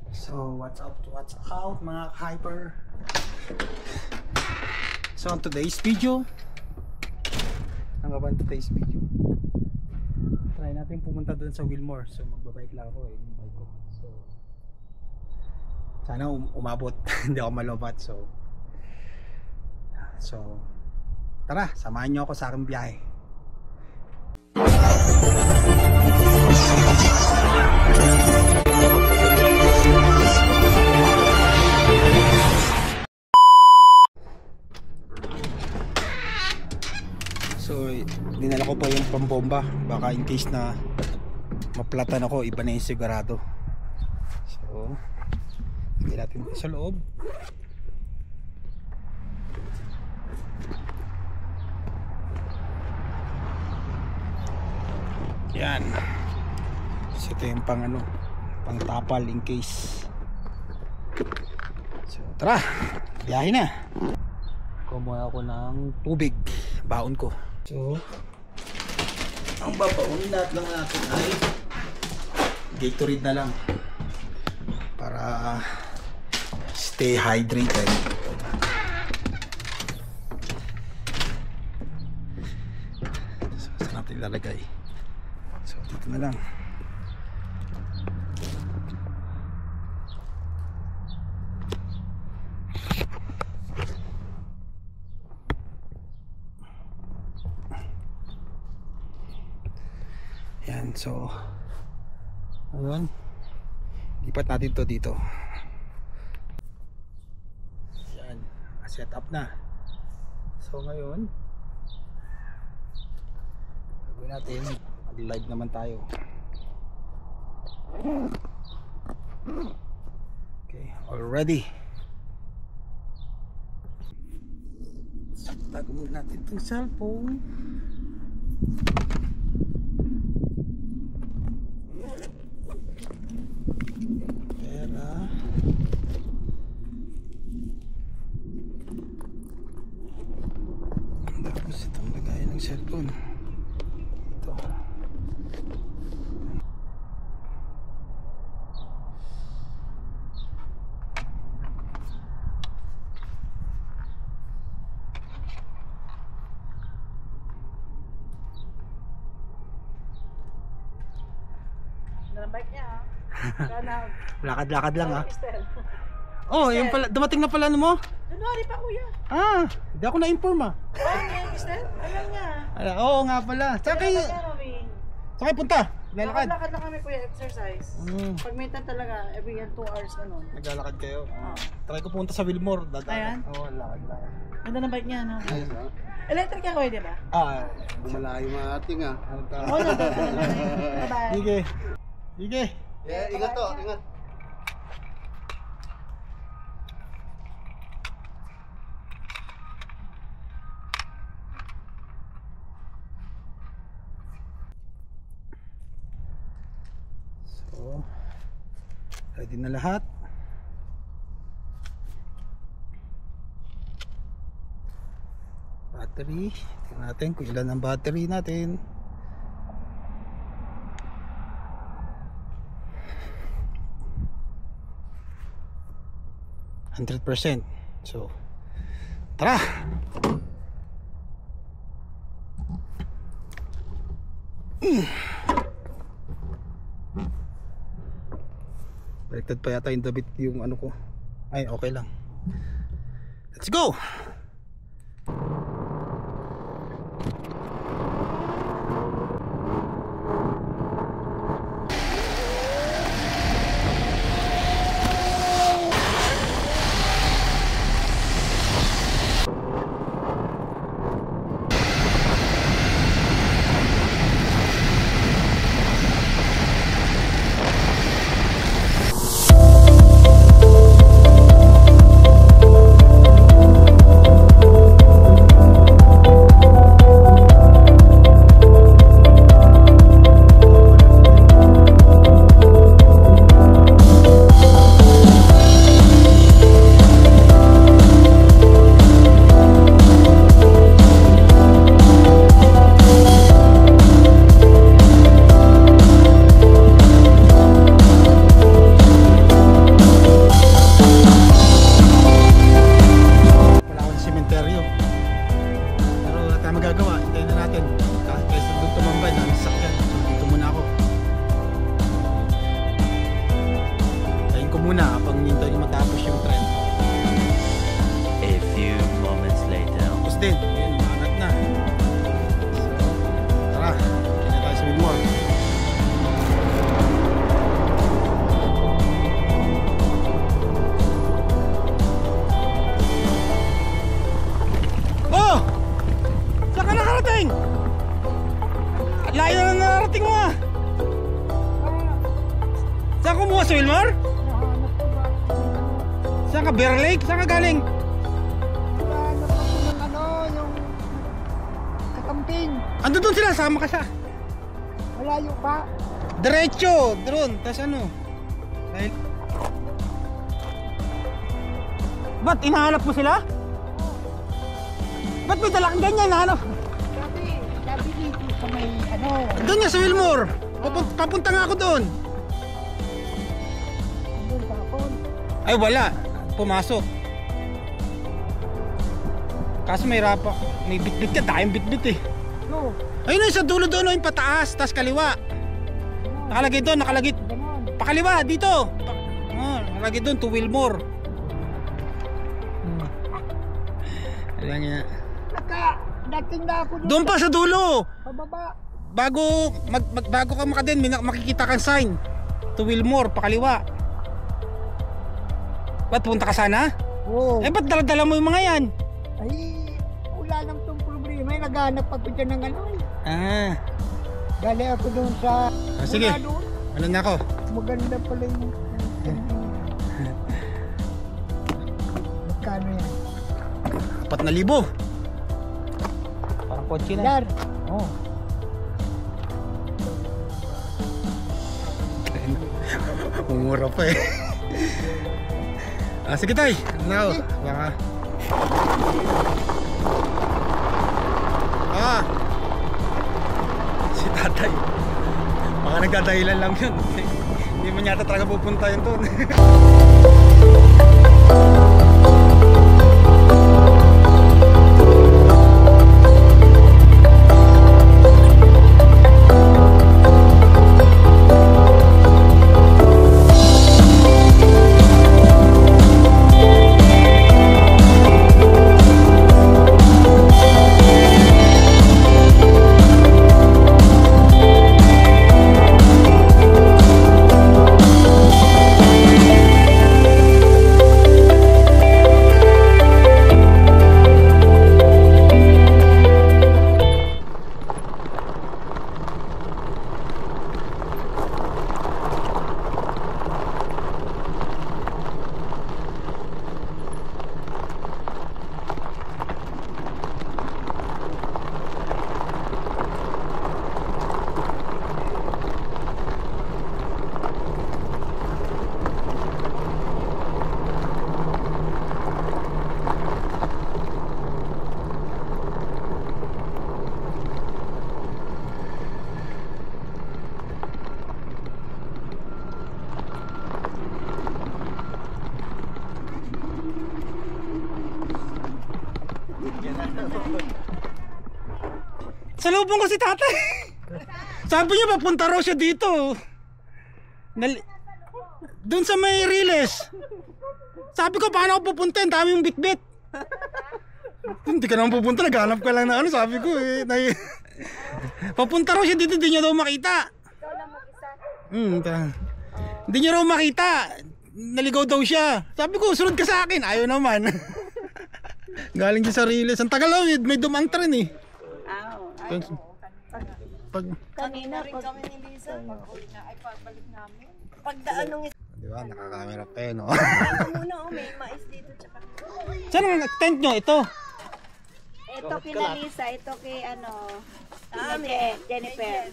So what's out mga hyper. So on today's video, today's video, try natin pumunta doon sa Wilmore. So magbabike lang ako yung bike ko. So sana umabot. Hindi ako malobat. So tara, samahan nyo ako sa aking biyahe. So dinala ko pa yung pambomba, baka in case na maplatan ako, iba na yung sigurado. So hindi natin sa loob. Yan. So ito yung pang tapal in case. So tara, biyahe na. Kumuha ako ng tubig, baon ko. So ang babaunin lang natin ay Gatorade na lang para stay hydrated. So saan natin ilalagay? So dito na lang. Yan, so ayun, lipat natin to dito. Yan, set up na. So ngayon gagawin natin, mag-live naman tayo. Okay, all ready. Tago muna natin itong cellphone. Tapos itong lagay ng cellphone ito. Bike niya ha. Lakad-lakad lang ha. Oh, yung pala, dumating na pala mo? January pa kuya. Hindi ako na-inform ah. Alam niya. Oo nga pala. Saan kayo punta? Lalakad? Lakad lang kami kuya, exercise. Pag minsan talaga, every 2 hours ganun. Naglalakad kayo? Try ko punta sa Wilmore. Ayan? Oo, lakad. Ganda ng bike niya no? Ayun ha. Electric yan kuya, di ba? Malayo mga ating ah. Oo, bye-bye. Sige. Sige. Yeah, ingat to, ingat. So, ready na lahat. Battery. Tingnan natin kung ilan ang battery natin. %. So, tara! Baliktad pa yata yung dabit yung ko. Ay, okay lang. Let's go! ko muna habang hintay matapos yung trend. A few moments later. Tapos din, yun, maangat na. So, tara, kaya tayo sa Wilmore. Oh! Saan ka nakarating? Layo na nakarating mo ah! Saan kumuha sa Wilmore? Saan ka? Bear Lake? Saan ka galing? Yung kakamping. Ando doon sila, sama ka siya. Malayo pa. Diretso, drone, tas ano? Dahil... Ba't inahanap mo sila? Ba't may dala kang ganyan, nahanap? Sabi dito sa may ano. Doon nga sa Wilmore. Papunta nga ako doon. Doon sa akon. Ay wala, pumasok. Kaso may rapa, may bitbit ka, tayong bitbit eh. No. Ayun na sa dulo doon, yung pataas, tas kaliwa. Nakalagay doon, nakalagay. Ganon. Pakaliwa, dito. Nakalagay doon, to Wilmore. Alam niya. Dating na ako Doon pa sa dulo. Pababa. Bago ka makadin, makikita kang sign. To Wilmore, pakaliwa. Ba't punta ka sana? Oo. Eh ba't dala-dala mo yung mga yan? Ay, wala nang tong problema. Naghanap ako dyan ng ano. Ah, Gali ako doon sa... sige. Wala doon. Ano na ako? Maganda pala yung... Magkano yan? 4,000. Parang kotse na. Dar. Oh. Umura pa eh. Sige tay. Now, baka. Si tatay. Baka nagdadahilan lang yun. Hindi man yata talaga pupunta yun doon. Salubong ko si tatay. Sabi niya papunta raw siya dito. Doon sa may Riles. Sabi ko paano ako pupunta? Ang dami yung bitbit. Hindi ka naman pupunta. Naghanap ka lang na ano. Sabi ko eh. Papunta raw siya dito. Hindi niya daw makita. Hindi niya raw makita. Naligaw daw siya. Sabi ko sunod ka sa akin. Ayaw naman. Galing siya sa Riles. Ang tagal daw. May dumang tren eh. Kanina rin kami ni Lisa. Pag-uwi na ay pagbalik namin. Pagdaan nung Di ba? Nakakamera pa eh, no? muna may mais dito tsaka. Saan ang tent nyo? Ito? Ito kina Lisa, ito kay ano, Jennifer.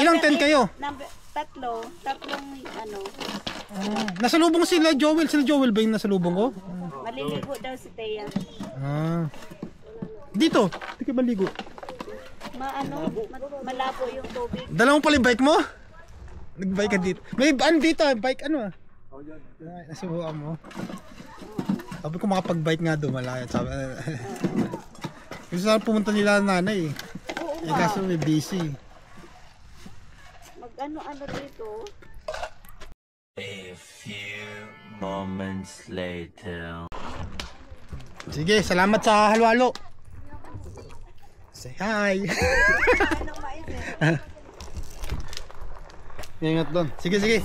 Ilang tent kayo? Tatlong ano. Nasalubong sila Joel. Sila Joel ba yung nasalubong ko? Maliligo daw si Thea. Dito? Hindi ka maligo. Malabo yung tubig. Dala mo pala yung bike mo? Nag-bike ka dito. May ano dito? Bike ano ah? Nasubukan mo. Sabi ko makapag-bike nga doon. Malaya. Gusto sana pumunta nila nanay eh. Eh kaso may busy. Mag ano dito. A few moments later. Sige, salamat sa halo-halo. Say hi. Anong mais eh? Ingat doon. Sige, sige.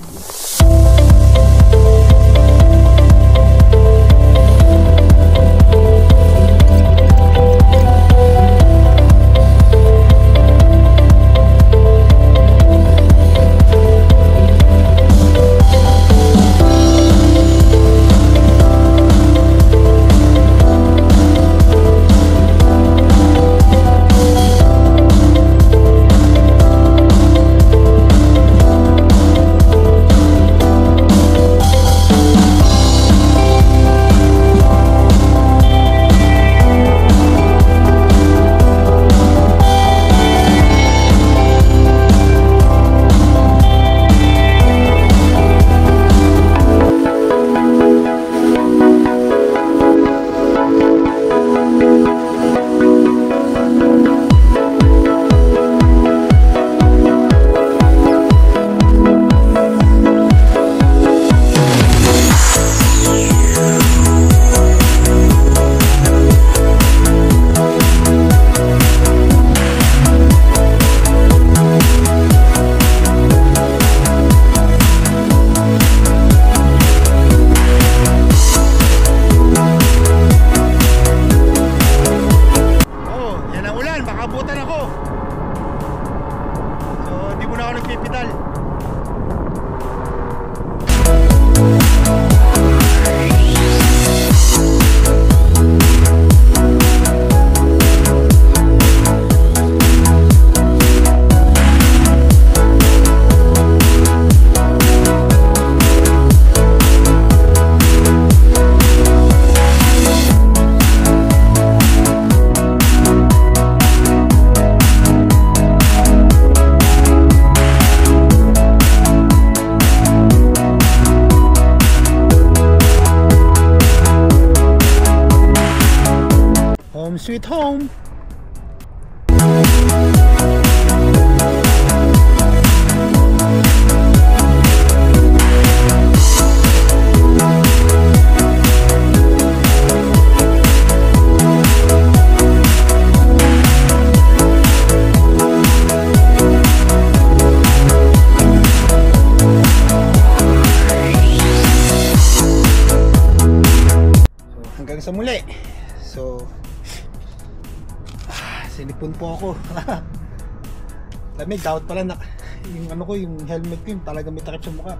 Sweet home. Hanggang sa muli. So sinipon po ako. Lamig, dapat pala na yung ano ko, yung helmet ko, yung talaga may takip sa mukha.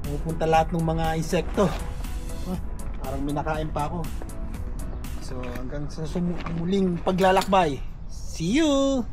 Pupunta lahat ng mga insekto. Parang may nakain pa ako. So hanggang sa muling paglalakbay. See you!